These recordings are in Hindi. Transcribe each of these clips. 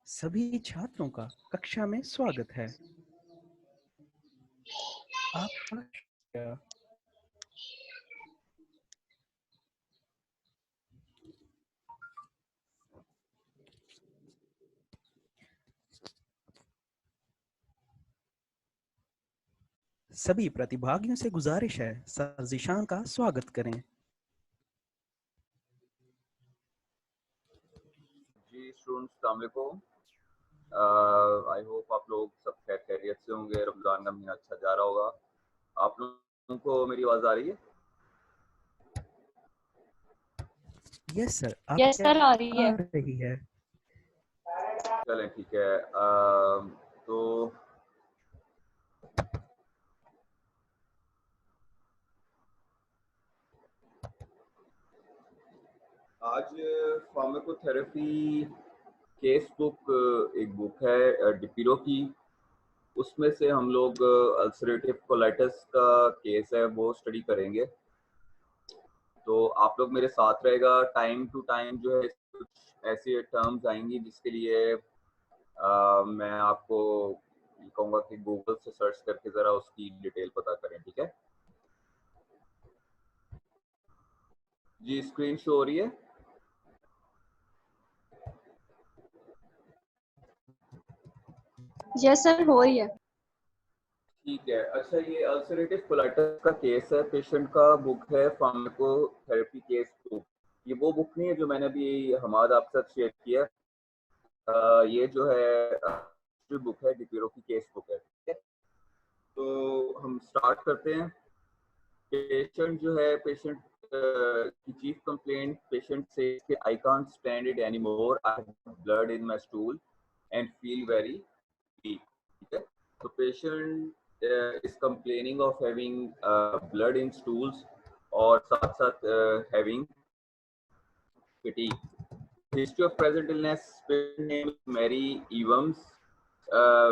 सभी छात्रों का कक्षा में स्वागत है। आपका शुक्रिया। सभी प्रतिभागियों से गुजारिश है, सर ज़ीशान का स्वागत करें। जी स्टूडेंट्स, अस्सलाम वालेकुम। आई होप आप लोग सब खैरियत से होंगे। रमज़ान का महीना अच्छा जा रहा होगा। आप लोगों को मेरी आवाज़ आ रही है? यस सर, यस सर, आ रही है। रही है। चलें ठीक है। तो आज फार्माकोथेरेपी केस बुक, एक बुक है डिपिरो की। उसमें से हम लोग अल्सरेटिव कोलाइटिस का केस है वो स्टडी करेंगे। तो आप लोग मेरे साथ रहेगा। टाइम टू टाइम जो है कुछ ऐसी टर्म्स आएंगी जिसके लिए मैं आपको कहूँगा कि गूगल से सर्च करके ज़रा उसकी डिटेल पता करें। ठीक है जी, स्क्रीन शो हो रही है? यस सर, हो रही है। ठीक है। अच्छा, ये अल्सरेटिव कोलाइटिस का केस है। पेशेंट का बुक है फार्माकोथेरेपी केस बुक। ये वो बुक नहीं है जो मैंने अभी हमाद आपके साथ शेयर किया। ये जो है जो बुक है डिपिरो की केस बुक है। ठीक है, तो हम स्टार्ट करते हैं। पेशेंट जो है, पेशेंट की चीफ कंप्लेंट, पेशेंट से I can't stand it any more, I have blood in my stool and feel very weak. ठीक है, तो patient is complaining of having blood in stools और साथ साथ having fatigue. History of present illness, patient name is Mary Evans,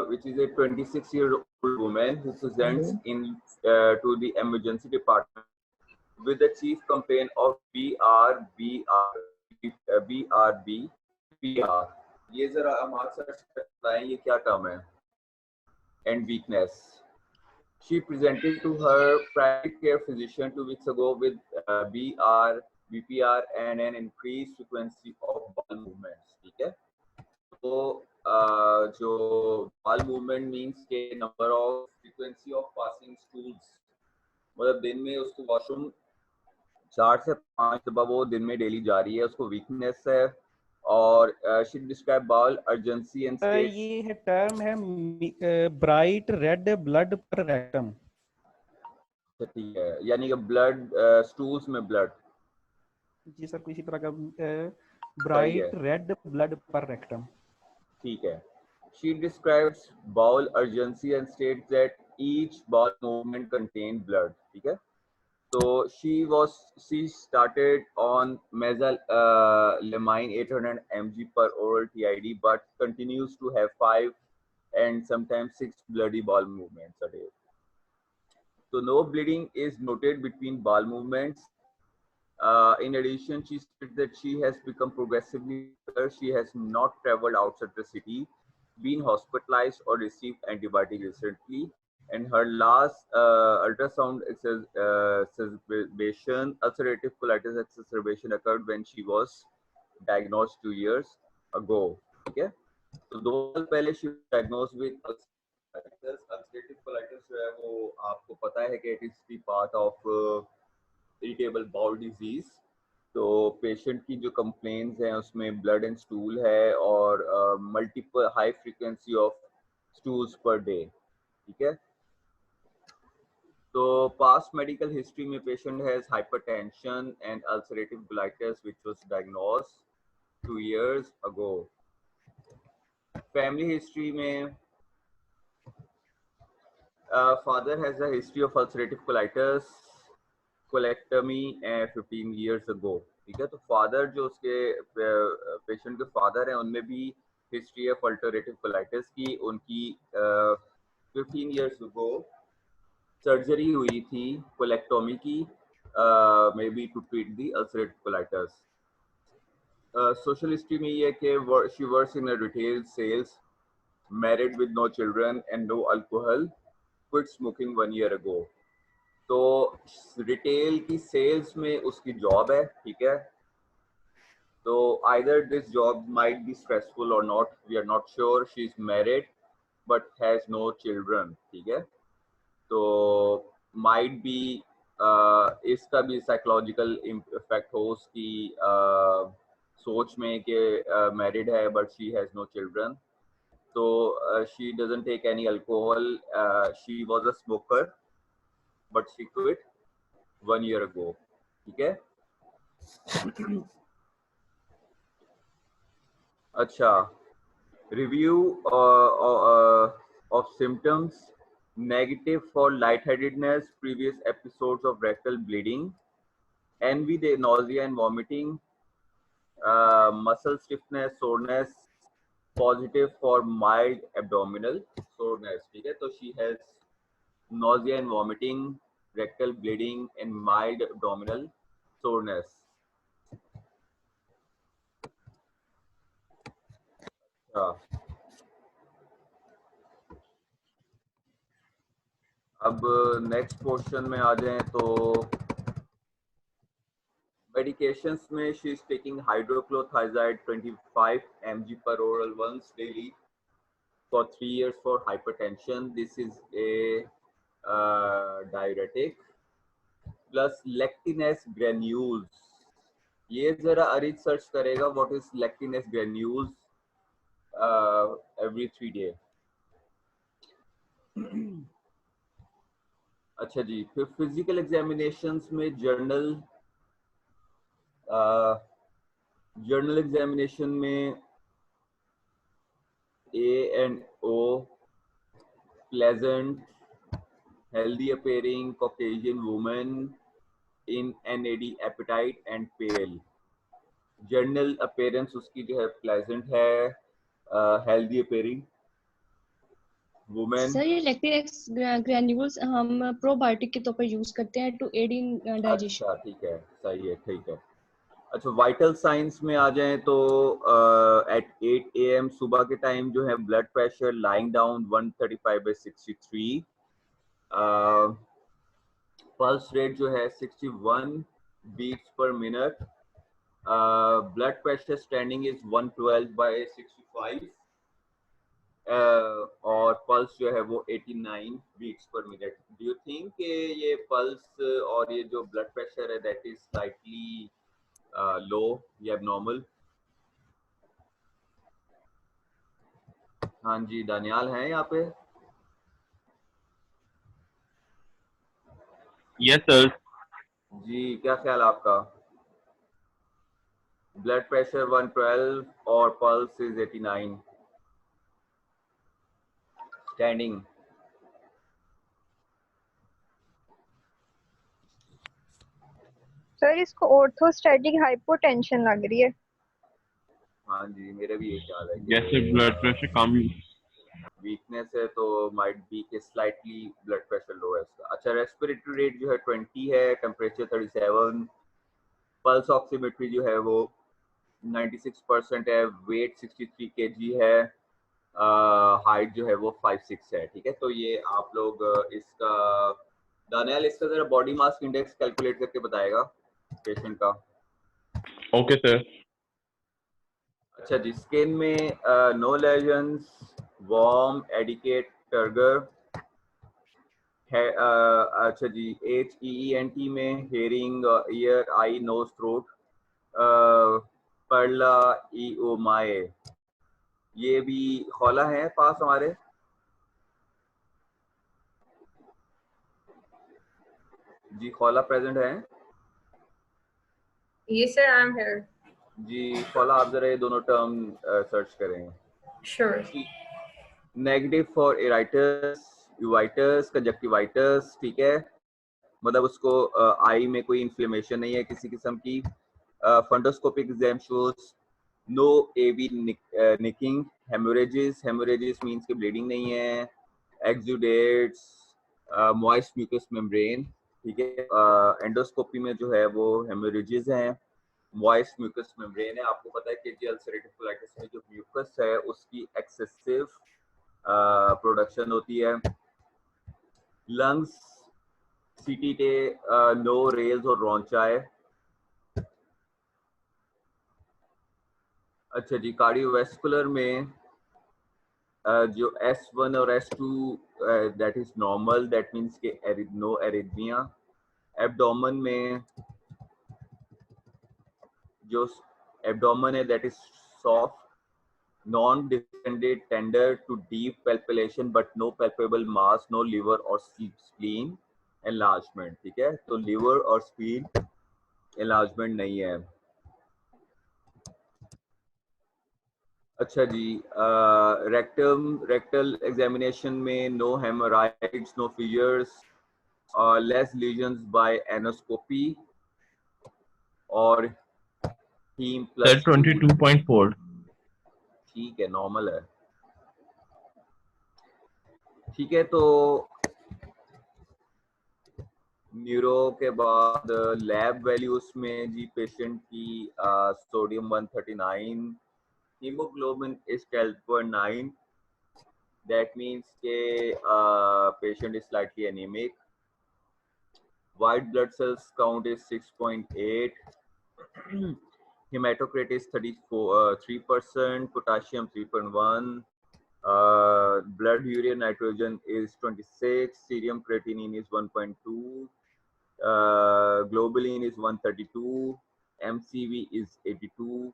which is a 26-year-old woman who presents in to the emergency department with the chief complaint of BRB. ये जरा हमारे सर्च बताएं ये क्या टर्म है? And weakness. She presented to her primary care physician 2 weeks ago with BPR and an increased frequency of bowel movements. ठीक है, तो जो bowel movement means के number of frequency of passing stools, मतलब दिन में उसको वॉशरूम 4 से 5 दफा वो दिन में डेली जा रही है, उसको वीकनेस है। और she describe bowel urgency and states. ये है टर्म है bright red blood per rectum. ठीक है, यानी कि ब्लड स्टूल्स में ब्लड। जी सर, किसी तरह का सही ब्राइट है, रेड ब्लड पर रेक्टम। ठीक है। She describes bowel urgency and states that each bowel movement contained blood. ठीक है, so she started on mesalamine 800 mg per oral TID, but continues to have 5 and sometimes 6 bloody bowel movements a day. So no bleeding is noted between bowel movements. In addition, she said that she has become progressively better. She has not traveled outside the city, been hospitalized or received antibiotics recently, and her last ultrasound exacerbation, ulcerative colitis exacerbation, occurred when she was diagnosed 2 years ago. ठीक है, तो 2 साल पहले she was diagnosed with ulcerative colitis जो है वो आपको पता है कि it is the part of irritable bowel disease. तो पेशेंट की जो कंप्लेंट्स हैं उसमें ब्लड एंड स्टूल है और multiple high frequency of stools per day. ठीक है, तो पास्ट मेडिकल हिस्ट्री में patient has hypertension and ulcerative colitis which was diagnosed 2 years ago। Family history में father has a history of ulcerative colitis, colectomy 15 years ago। ठीक है, तो फादर जो उसके पेशेंट के फादर हैं उनमें भी हिस्ट्री है अल्सरेटिव कोलाइटिस की। उनकी 15 years ago सर्जरी हुई थी कोलेक्टोमी की, may be to treat the ulcerative colitis. Social history में ये है कि she works in retail sales, married with no children and no alcohol, quit smoking 1 year ago। तो रिटेल की सेल्स में उसकी जॉब है, ठीक है। तो either this job might be stressful or not, we are not sure। she is married but has no children, ठीक है। तो might be इसका भी साइकोलॉजिकल इफेक्ट हो उसकी सोच में कि मैरिड है but she has no children. तो she doesn't take any alcohol, she was a smoker but she quit 1 year ago, ठीक है। अच्छा, review of symptoms: negative for lightheadedness, previous episodes of rectal bleeding, envy, nausea and vomiting, muscle stiffness, soreness, positive for mild abdominal soreness, ठीक है। तो she has nausea and vomiting, rectal bleeding and mild abdominal soreness। अच्छा, अब नेक्स्ट पोर्शन में आ जाएं तो medications में she is taking hydrochlorothiazide 25 mg per oral once daily for 3 years for hypertension। This is a diuretic plus lectinase granules। ये जरा अरिज सर्च करेगा what is lectinase granules every 3 day। अच्छा जी, फिर फिजिकल एग्जामिनेशंस में जर्नल एग्जामिनेशन में A&O, pleasant, healthy appearing Caucasian woman in NAD appetite and pale। Journal appearance उसकी जो है प्लेजेंट है, हेल्दी अपीयरिंग वुमेन। सर ये लैक्टिन ग्रैन्यूल्स हम प्रोबायोटिक के तौर पर यूज करते हैं टू एड इन डाइजेशन। अच्छा ठीक है, सही है, ठीक है। अच्छा, वाइटल साइंस में आ जाएं तो एट 8 AM सुबह के टाइम जो है blood pressure lying down 135/63, pulse rate जो है 61 beats per minute, blood pressure standing is 112/65, और पल्स जो है वो 89 beats per minute. Do you think ये पल्स और ये जो ब्लड प्रेशर है दैट इज स्लाइटली लो या एबनॉर्मल? हाँ जी, दानियाल हैं यहाँ पे? Yes sir. जी, क्या ख्याल है आपका? ब्लड प्रेशर 112 और पल्स इज 89 स्टैंडिंग। सर इसको ऑर्थोस्टैटिक हाइपोटेंशन लग रही है। हाँ जी, मेरा भी यही ख्याल है जैसे कि ब्लड प्रेशर कम। वीकनेस है तो माइट बी के स्लाइटली ब्लड प्रेशर लो है इसका। अच्छा, रेस्पिरेटरी रेट जो है 20 है, टेम्परेचर 37, पल्स ऑक्सीमेट्री जो है वो 96% है, वेट 63 kg है, हाइट जो है वो 5'6" है, ठीक है। तो ये आप लोग इसका दानियाल इसका जरा बॉडी मास इंडेक्स कैलकुलेट करके बताएगा पेशेंट का। Okay sir. अच्छा जी, स्किन में no lesions, warm, adequate, turgor है। अच्छा जी, HEENT में hearing, ear, eye, nose, throat, PERRLA, EOMAE। ये भी खौला है पास हमारे? जी, खौला प्रेजेंट है? Yes, sir, I'm here. जी खौला, आप जरा ये दोनों टर्म सर्च करें। Sure. Negative for iritis, uveitis, conjunctivitis, ठीक है, मतलब उसको आई में कोई इन्फ्लेमेशन नहीं है किसी किस्म की। फंडोस्कोपिक एग्जाम शोज नो एवी निकिंग, हेमोरेजेस, हेमोरेजेस मींस कि ब्लीडिंग नहीं है, एक्सुडेट्स, मॉइस्ट म्यूकस मेम्ब्रेन, ठीक है। एंडोस्कोपी में जो है वो हेमोरेजेस हैं, मॉइस्ट म्यूकस मेम्ब्रेन है। आपको पता है कि जी अल्सरेटिव कोलाइटिस में जो म्यूकस है उसकी एक्सेसिव प्रोडक्शन होती है। लंग्स सीटीटे नो रेल्स और रोंचाए। अच्छा जी, कार्डियोवैस्कुलर में जो S1 और S2 that is normal, that means के नो एरिथमिया। एब्डोमेन में जो एब्डोमेन है that is soft, non distended, tender to deep palpation but no palpable mass, no liver और स्प्लीन एनलार्जमेंट। ठीक है, तो लिवर और स्प्लीन एनलार्जमेंट नहीं है। अच्छा जी, रेक्टल एग्जामिनेशन में no haemorrhoids, no fissures, less lesions by anoscopy और हीम Sir, प्लस 2। 22.4. ठीक है, नॉर्मल है। ठीक है, तो न्यूरो के बाद लैब वैल्यूज में जी पेशेंट की sodium 139, haemoglobin is 12.9, that means के patient is slightly anaemic. White blood cells count is 6.8. Hematocrit is 3%, potassium 3.1, blood urea nitrogen is 26, serum creatinine is 1.2, globulin is 132, MCV is 82,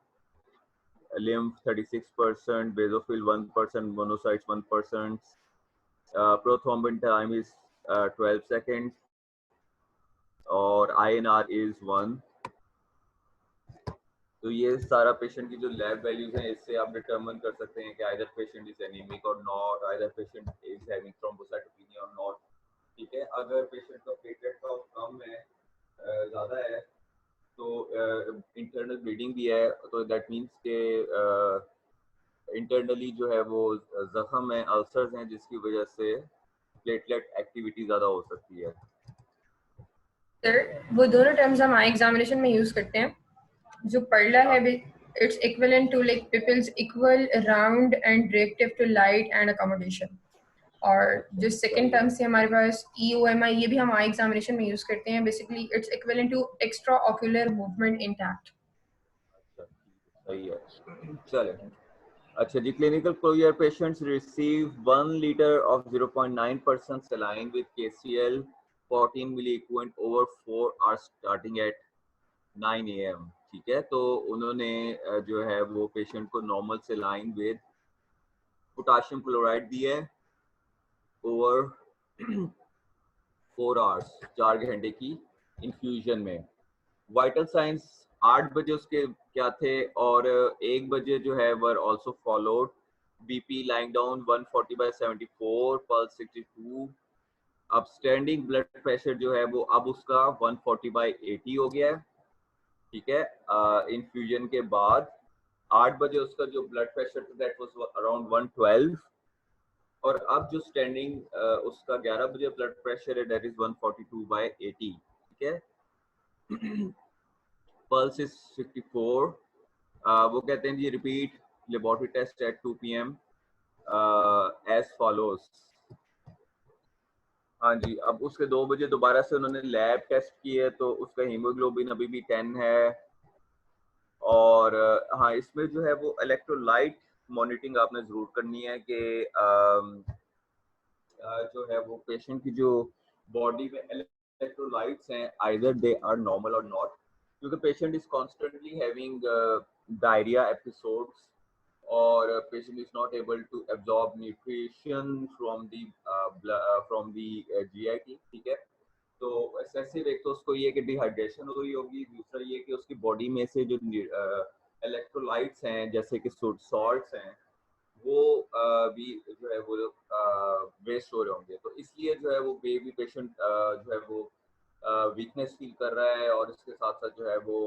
lymph 36%, basophil 1%, monocytes 1%, prothrombin time is 12 seconds, और INR is 1। तो ये सारा पेशेंट की जो लैब वैल्यूज हैं, इससे आप डिटरमिन कर सकते हैं कि आइदर पेशेंट इज एनीमिक और not, either patient is having thrombocytopenia और नॉट। ठीक है, अगर पेशेंट का प्लेटलेट काउंट कम है, ज़्यादा है, तो इंटरनल ब्लीडिंग भी है, तो दैट मींस के इंटरनली जो है वो जख्म है, अल्सर्स हैं, जिसकी वजह से प्लेटलेट एक्टिविटी ज़्यादा हो सकती है। सर वो दोनों टर्म्स हम एग्जामिनेशन में यूज करते हैं। जो पर्ला है it's equivalent to like pupils equal round and reactive to light and accommodation. और जो सेकंड टर्म्स है हमारे पास EOMI, ये भी हम एग्जामिनेशन में यूज करते हैं। Basically it's equivalent to extra ocular movement intact. सही है, चले। अच्छा जी, clinical closure patients receive 1 liter of 0.9% saline with KCl 14 milliequivalent over 4 hours starting at 9 AM। ठीक है, तो उन्होंने जो है वो पेशेंट को normal saline with potassium chloride दी है ओवर 4 आवर्स, 4 घंटे की इन्फ्यूजन में। वाइटल साइंस 8 बजे उसके क्या थे, और 1 बजे जो है were also followed. BP lying down 140/74, pulse 62। अब स्टैंडिंग ब्लड प्रेशर जो है वो अब उसका 140/80 हो गया है। ठीक है, इन्फ्यूजन के बाद 8 बजे उसका जो ब्लड प्रेशर था दैट वाज अराउंड 112, और अब जो स्टैंडिंग उसका 11 बजे ब्लड प्रेशर है दैट इज 142/80। ठीक है, पल्स इज 54। वो कहते हैं जी repeat laboratory test at 2 PM as follows. हाँ जी, अब उसके 2 बजे दोबारा से उन्होंने लैब टेस्ट किए, तो उसका हीमोग्लोबिन अभी भी 10 है। और हाँ, इसमें जो है वो इलेक्ट्रोलाइट मॉनिटरिंग आपने जरूर करनी है कि जो है वो पेशेंट की जो बॉडी में इलेक्ट्रोलाइट्स हैं आइदर दे आर नॉर्मल और नॉट, क्योंकि patient is constantly having diarrhoea episodes, और patient is not able to absorb nutrition from the GIT। ठीक है, तो एक्सेसिव एक तो उसको ये कि डिहाइड्रेशन हो रही होगी, दूसरा ये कि उसकी बॉडी में से जो इलेक्ट्रोलाइट्स हैं जैसे कि सॉल्ट्स हैं वो भी जो है वो वेस्ट हो रहे होंगे। तो इसलिए जो है वो बेबी पेशेंट जो है वो वीकनेस फील कर रहा है, और इसके साथ साथ जो है वो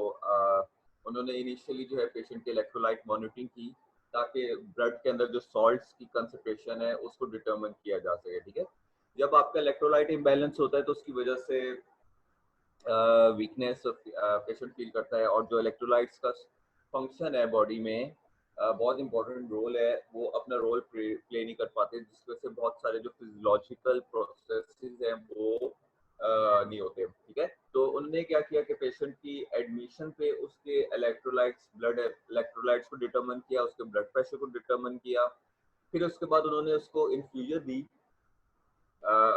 उन्होंने इनिशियली जो है पेशेंट की इलेक्ट्रोलाइट मॉनिटरिंग की, ताकि ब्लड के अंदर जो सॉल्ट्स की कंसंट्रेशन है उसको डिटरमिन किया जा सके। ठीक है, जब आपका इलेक्ट्रोलाइट इम्बैलेंस होता है तो उसकी वजह से वीकनेस पेशेंट फील करता है, और जो इलेक्ट्रोलाइट्स का फंक्शन है बॉडी में बहुत इंपॉर्टेंट रोल है, वो अपना रोल प्ले नहीं कर पाते, जिसकी वजह से बहुत सारे जो फिजियोलॉजिकल प्रोसेसेस हैं वो नहीं होते। ठीक है, तो उन्होंने क्या किया कि पेशेंट की एडमिशन पे उसके इलेक्ट्रोलाइट्स, ब्लड इलेक्ट्रोलाइट्स को डिटरमिन किया, उसके ब्लड प्रेशर को डिटरमिन किया, फिर उसके बाद उन्होंने उसको इन्फ्यूजन दी।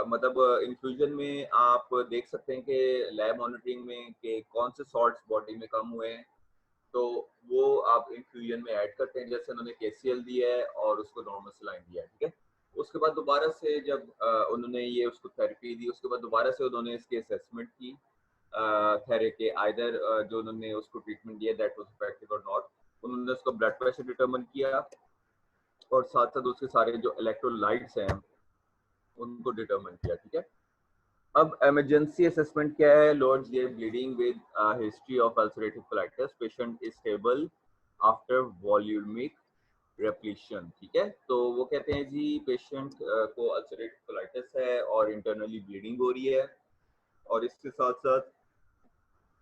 मतलब इन्फ्यूजन में आप देख सकते हैं कि लैब मॉनिटरिंग में कि कौन से सॉल्ट्स बॉडी में कम हुए हैं, तो वो आप इन्फ्यूजन में ऐड करते हैं। जैसे उन्होंने KCl दिया है और उसको नॉर्मल सलाइन दिया है। ठीक है, उसके बाद दोबारा से जब उन्होंने ये उसको थेरेपी दी, उसके बाद दोबारा से उन्होंने इसकी असेसमेंट की थेरेपी आइदर जो उन्होंने उसको ट्रीटमेंट दिया दैट वाज इफेक्टिव और नॉट। उन्होंने उसका ब्लड प्रेशर डिटरमिन किया और साथ साथ उसके सारे जो इलेक्ट्रोलाइट्स हैं उनको डिटरमिन किया। ठीक है, अब इमरजेंसी असेसमेंट क्या है? Lower GI bleeding with history of ulcerative colitis, patient is stable after volumic repletion. ठीक है, तो वो कहते हैं जी पेशेंट को अल्सरेटिव कोलाइटिस है और इंटरनली ब्लीडिंग हो रही है, और इसके साथ साथ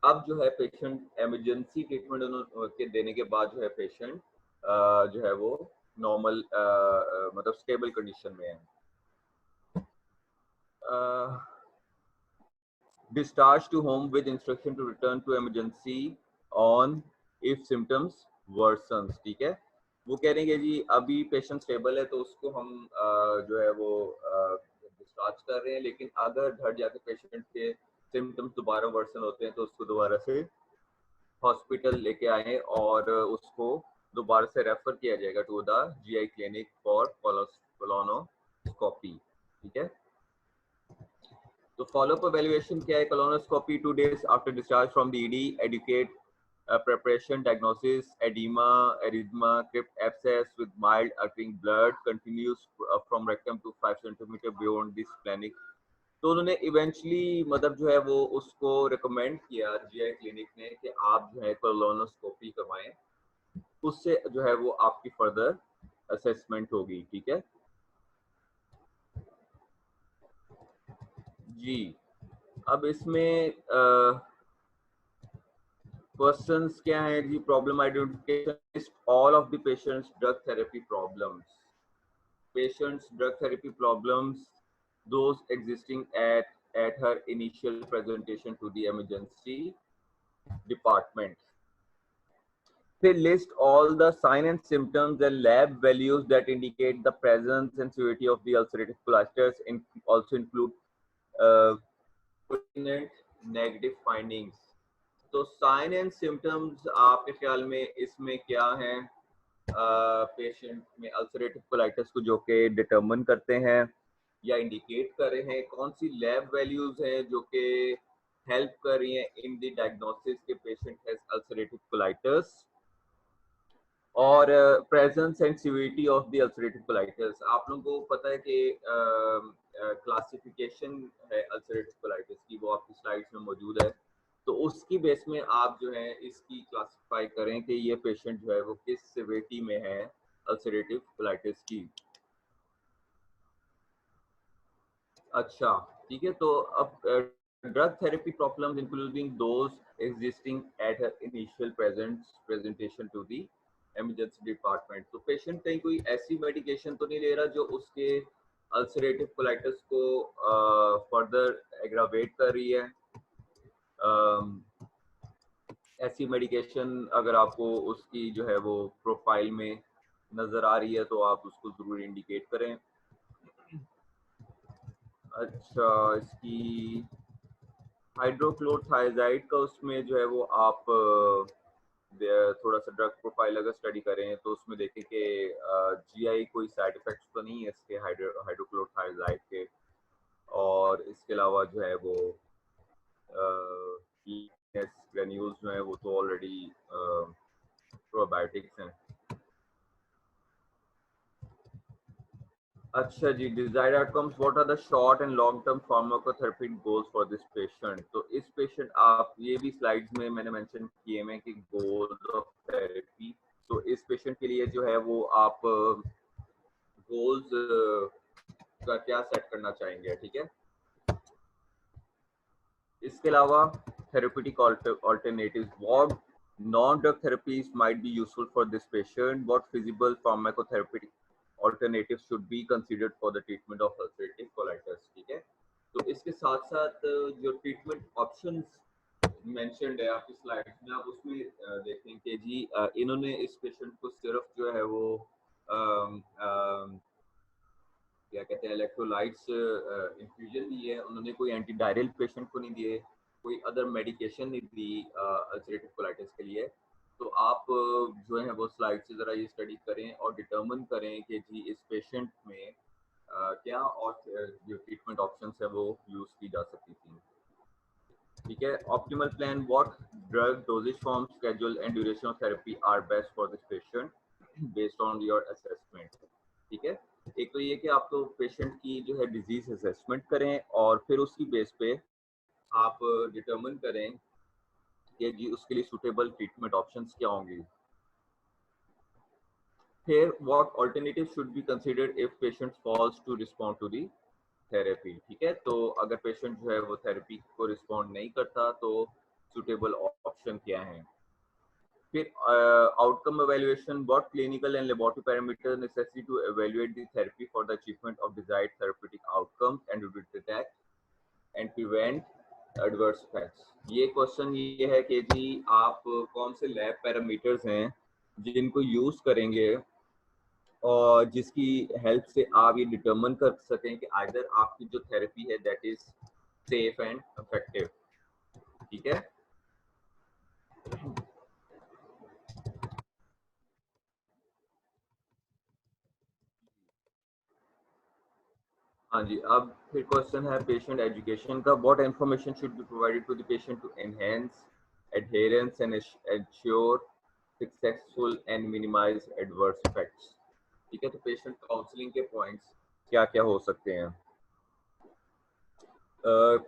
अब जो है पेशेंट इमरजेंसी ट्रीटमेंट के देने के बाद जो है पेशेंट जो है वो नॉर्मल मतलब स्टेबल कंडीशन में है। Discharge to home with instruction to return to emergency on if symptoms worsens। ठीक है, वो कह रहे हैं जी अभी पेशेंट स्टेबल है तो उसको हम जो है वो डिस्चार्ज कर रहे हैं, लेकिन अगर घर जाके पेशेंट के सिम्टम्स दोबारा वर्सन होते हैं तो उसको दोबारा से हॉस्पिटल लेके आए और उसको दोबारा से रेफर किया जाएगा to the GI clinic for colonoscopy. ठीक है, तो फॉलोअप एवेल्युएशन क्या है? Colonoscopy 2 days after discharge from the ED, educate preparation, diagnosis, edema, erythema, crypt abscess with mild occurring blood continues from rectum to 5 centimeter beyond this clinic। तो उन्होंने इवेंचुअली मतलब जो है वो उसको रिकमेंड किया GI क्लिनिक ने कि आप जो है कोलोनोस्कोपी करवाएं, उससे जो है वो आपकी फर्दर असेसमेंट होगी। ठीक है जी, अब इसमें क्वेश्चंस क्या है जी? Problem identification, all of the patients drug therapy problems, patients drug therapy problems those existing at her initial presentation to the emergency department। They list all the signs and symptoms and lab values that indicate the presence and severity of the ulcerative colitis, also include pertinent negative findings। तो साइन एंड सिम्टम्स आपके ख्याल में इसमें क्या है पेशेंट में अल्सरेटिव कोलाइटिस को जो कि डिटरमिन करते हैं या इंडिकेट कर रहे हैं? कौन सी लैब वैल्यूज हैं जो कि हेल्प कर रही हैं इन द डायग्नोसिस के पेशेंट हैज अल्सरेटिव कोलाइटिस, और presence and severity of the ulcerative colitis. आप लोगों को पता है कि क्लासिफिकेशन है अल्सरेटिव कोलाइटिस की, वो आपकी स्लाइड्स में मौजूद है, तो उसकी बेस में आप जो है इसकी क्लासिफाई करें कि ये पेशेंट जो है वो किस सिविरिटी में है अल्सरेटिव कोलाइटिस की। अच्छा ठीक है, तो अब drug therapy problems including those existing at initial presentation to the emergency department. तो पेशेंट कहीं कोई ऐसी मेडिकेशन तो नहीं ले रहा जो उसके अल्सरेटिव कोलाइटिस को फर्दर एग्रावेट कर रही है? ऐसी मेडिकेशन अगर आपको उसकी जो है वो प्रोफाइल में नजर आ रही है तो आप उसको जरूर इंडिकेट करें। अच्छा, इसकी हाइड्रोक्लोरोथायजाइड का उसमें जो है वो आप थोड़ा सा ड्रग प्रोफाइल अगर स्टडी करें तो उसमें देखें कि GI कोई साइड इफेक्ट्स तो नहीं है इसके हाइड्रोक्लोरोथायजाइड के, और इसके अलावा जो है वो ग्रेन्यूल्स जो है वो तो ऑलरेडी प्रोबायोटिक्स हैं। अच्छा जी, desired outcomes, what are the short and long term pharmacotherapy goals for this patient? तो इस पेशेंट, आप ये भी स्लाइड्स में मैंने मेंशन किए हैं कि गोल्स ऑफ थेरेपी, तो इस पेशेंट के लिए जो है वो आप गोल्स का क्या सेट करना चाहेंगे? ठीक है, इसके अलावा therapeutic alternatives. What non-drug therapies might be useful for this patient? What feasible pharmacotherapeutic alternatives should be considered for the treatment of ulcerative colitis? ठीक है, तो इसके साथ साथ जो ट्रीटमेंट ऑप्शंस मेंशन्ड है आपकी स्लाइड्स में, आप उसमें देखें कि जी इन्होंने इस पेशेंट को सिर्फ जो है वो क्या कहते हैं इलेक्ट्रोलाइट्स इन्फ्यूजन दी है, उन्होंने कोई एंटी डायरियल पेशेंट को नहीं दिए, कोई अदर मेडिकेशन नहीं दी अल्सरेटिव कोलाइटिस के लिए। तो आप जो है वो स्लाइड से ज़रा ये स्टडी करें और डिटर्मिन करें कि जी इस पेशेंट में क्या और जो ट्रीटमेंट ऑप्शंस है वो यूज़ की जा सकती थी। ठीक है, optimal plan, what drug dosages form schedule and duration of therapy are best for this patient based on your assessment. ठीक है, एक तो ये कि आप तो पेशेंट की जो है डिजीज असेसमेंट करें और फिर उसकी बेस पे आप डिटर्मिन करें कि जी उसके लिए सूटेबल ट्रीटमेंट ऑप्शंस क्या होंगे। फिर what alternative should be considered if patient falls to respond to the therapy. ठीक है, तो अगर पेशेंट जो है वो थेरेपी को रिस्पॉन्ड नहीं करता तो सूटेबल ऑप्शन क्या है। फिर outcome evaluation, what clinical and laboratory parameters necessary to evaluate the therapy for the achievement of desired therapeutic outcomes and to detect and prevent adverse effects. ये क्वेश्चन ये है कि जी आप कौन से लैब पैरामीटर्स हैं जिनको यूज करेंगे और जिसकी हेल्प से आप ये डिटरमिन कर सकें कि आइदर आपकी जो थेरेपी है that is safe and effective. ठीक है, हाँ जी। अब फिर क्वेश्चन है पेशेंट एजुकेशन का, what information should be provided to the patient to enhance adherence and ensure successful and minimize adverse effects. ठीक है, तो पेशेंट काउंसलिंग के पॉइंट्स क्या क्या हो सकते हैं।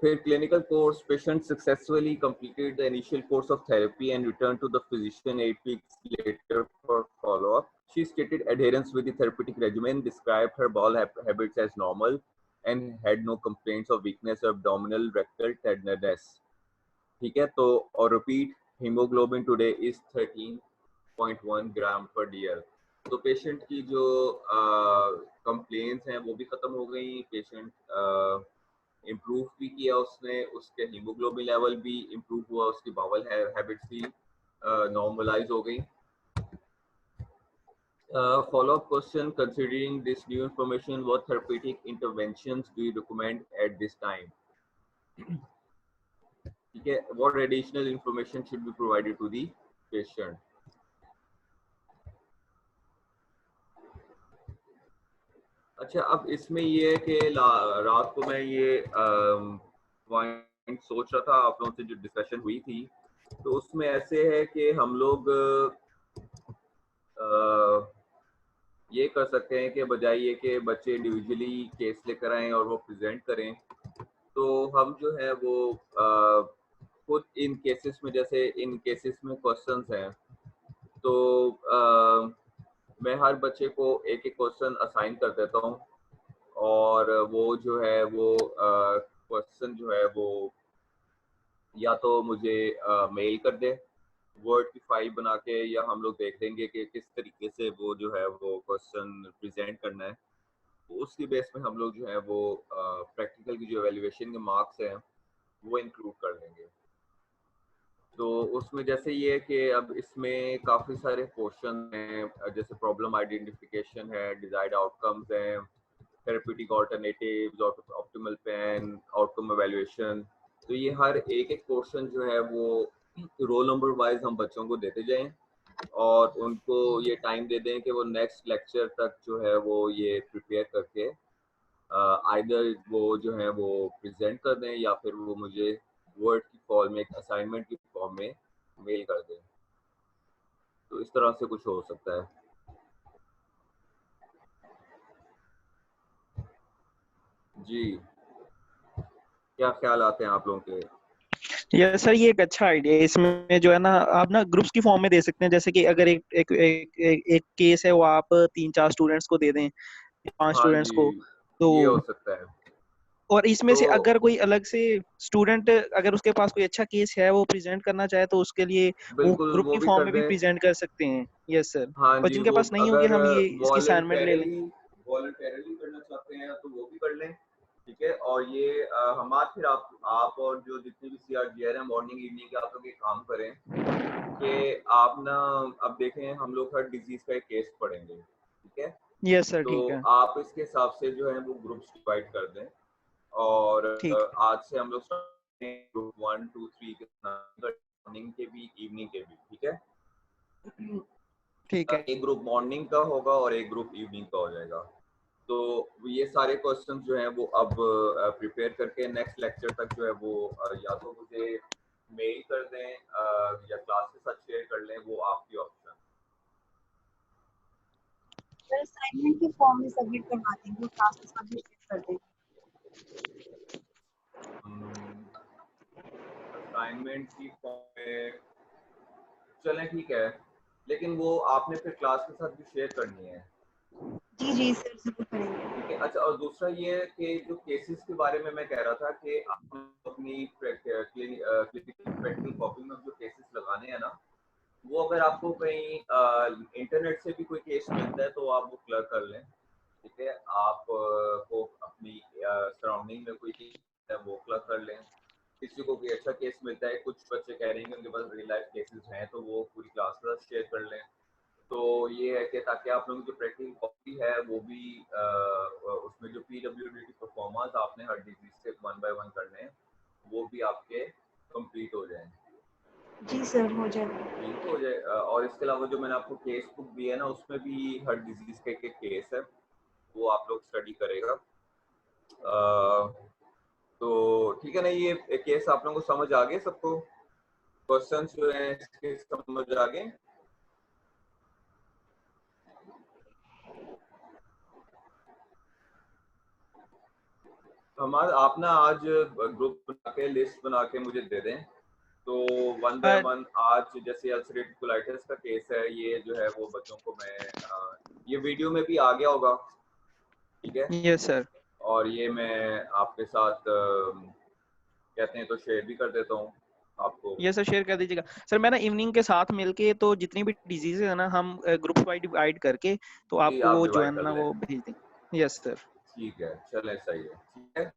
फिर clinical course, patient successfully completed the initial course of therapy and returned to the physician 8 weeks later for follow-up. She stated adherence with the therapeutic regimen, described her bowel habits as normal, and had no complaints of weakness or abdominal rectal tenderness. ठीक है, तो और repeat hemoglobin today is 13.1 gram per dl। तो पेशेंट की जो कंप्लेंट्स हैं वो भी खत्म हो गई, पेशेंट इम्प्रूव भी किया उसने, उसके हीमोग्लोबिन लेवल भी इम्प्रूव हुआ, उसकी बावल हैबिट्स भी नॉर्मलाइज हो गई। Follow-up question, considering this new information, what therapeutic interventions do you recommend at this time? ठीक है, what additional information should be provided to the patient? अच्छा, अब इसमें ये है कि रात को मैं ये पॉइंट सोच रहा था, आप लोगों से जो डिस्कशन हुई थी तो उसमें ऐसे है कि हम लोग ये कर सकते हैं कि बजाय ये कि बच्चे इंडिविजुअली केस लेकर आएँ और वो प्रेजेंट करें, तो हम जो है वो खुद इन केसेस में, जैसे इन केसेस में क्वेश्चंस हैं तो मैं हर बच्चे को एक एक क्वेश्चन असाइन कर देता हूँ और वो जो है वो क्वेश्चन जो है वो या तो मुझे मेल कर दे वर्ड की फाइल बना के, या हम लोग देख लेंगे कि किस तरीके से वो जो है वो क्वेश्चन प्रेजेंट करना है, तो उसकी बेस में हम लोग जो है वो प्रैक्टिकल की जो एवेल्युएशन के मार्क्स हैं वो इंक्लूड कर लेंगे। तो उसमें जैसे ये कि अब इसमें काफ़ी सारे पोर्शन हैं, जैसे प्रॉब्लम आइडेंटिफिकेशन है, डिजायर्ड आउटकम्स हैं, therapeutic alternatives, optimal plan, outcome evaluation. तो ये हर एक एक पोर्शन जो है वो रोल नंबर वाइज हम बच्चों को देते जाएं और उनको ये टाइम दे दें कि वो नेक्स्ट लेक्चर तक जो है वो ये प्रिपेयर करके आइदर वो जो है वो प्रेजेंट कर दें या फिर वो मुझे वर्ड की फॉर्म में, एक असाइनमेंट की फॉर्म में मेल कर दें। तो इस तरह से कुछ हो सकता है। जी, क्या ख्याल आते हैं आप लोगों के? यस सर, ये एक अच्छा आइडिया है। इसमें जो है ना आप ना ग्रुप्स की फॉर्म में दे सकते हैं, जैसे कि अगर एक केस है वो आप 3-4 स्टूडेंट्स को दे दें, 5 हाँ स्टूडेंट्स जी, को, तो ये हो सकता है। और इसमें से तो अगर कोई अलग से स्टूडेंट अगर उसके पास कोई अच्छा केस है वो प्रेजेंट करना चाहे तो उसके लिए वो बिल्कुल ग्रुप वो की भी फॉर्म कर में भी दें। प्रेजेंट कर सकते हैं। Yes sir. हाँ और जी, जिनके वो पास नहीं होगी अगर हम ये इसकी असाइनमेंट ले लें। वॉलंटरली करना चाहते हैं तो वो भी कर लें, ठीक है। और ये हम आज फिर आप और जो जितने भी CRGR हैं मॉर्निंग इवनिंग के आप लोग एक काम करें कि आप ना अब देखें हम लोग हर डिजीज का एक केस पढ़ेंगे, ठीक है। यस सर तो ठीक है। आप इसके हिसाब से जो है वो ग्रुप्स डिवाइड कर दें और ठीक आज से हम लोग ग्रुप 1 2 3 के मॉर्निंग के भी इवनिंग के भी, ठीक है। ठीक है। एक ग्रुप मॉर्निंग का होगा और एक ग्रुप इवनिंग का हो जाएगा। तो ये सारे क्वेश्चंस जो हैं वो अब प्रिपेयर करके नेक्स्ट लेक्चर तक जो है वो या तो मुझे मेल कर दें या क्लास के साथ शेयर कर लें, वो आपकी ऑप्शन। सर असाइनमेंट की फॉर्म में सबमिट करवा देंगे, क्लास के साथ भी शेयर कर देंगे। असाइनमेंट की फॉर्म में चलें ठीक है, लेकिन वो आपने फिर क्लास के साथ भी शेयर करनी है। जी जी सर जरूर करेंगे। ठीक है। अच्छा, और दूसरा ये है कि जो केसेस के बारे में मैं कह रहा था कि आपने अपनी क्लिनिकल प्रैक्टिकल कॉपी में जो केसेस लगाने हैं ना, वो अगर आपको कहीं इंटरनेट से भी कोई केस मिलता है तो आप वो क्लियर कर लें, ठीक है। आप को अपनी सराउंडिंग में कोई केस है वो क्लियर कर लें। किसी को कोई अच्छा केस मिलता है, कुछ बच्चे कह रहे हैं कि उनके पास रियल लाइफ केसेस हैं, तो वो पूरी क्लास के साथ शेयर कर लें। तो ये है कि ताकि आप लोगों की जो प्रैक्टिकल कॉपी है वो भी उसमें जो PWD परफॉर्मेंस आपने हर डिजीज से 1 बाय 1 करने हैं वो भी आपके कंप्लीट हो जाए। जी सर हो जाएगा। ठीक हो जाए। और इसके अलावा जो मैंने आपको केस बुक दी है ना, उसमें भी हर डिजीज का एक केस है, वो आप लोग स्टडी करेगा। तो ठीक है ना, ये केस आप लोगों को समझ आ गए सबको? क्वेश्चंस जो हैं इसके समझ आ गए? हमारा आप ना आज ग्रुप बना के लिस्ट बना के मुझे दे दें, तो 1 बाय 1 आज जैसे अल्सरेटिव कोलाइटिस का केस है, ये जो है वो बच्चों को मैं ये वीडियो में भी आ गया होगा, ठीक है। Yes sir. और ये मैं आपके साथ कहते हैं तो शेयर भी कर देता हूँ आपको। ये सर शेयर कर दीजिएगा सर। मैं ना इवनिंग के साथ मिलके तो जितनी भी डिजीज है ना हम ग्रुप वाइड डिवाइड करके तो जी, आपको आप वो जो है डिवाइड कर ना लें। वो भेज देंगे। Yes sir. ठीक है, चलें, सही है, ठीक है।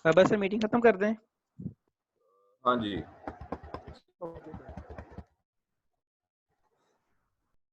बस सर मीटिंग खत्म कर दें। हाँ जी।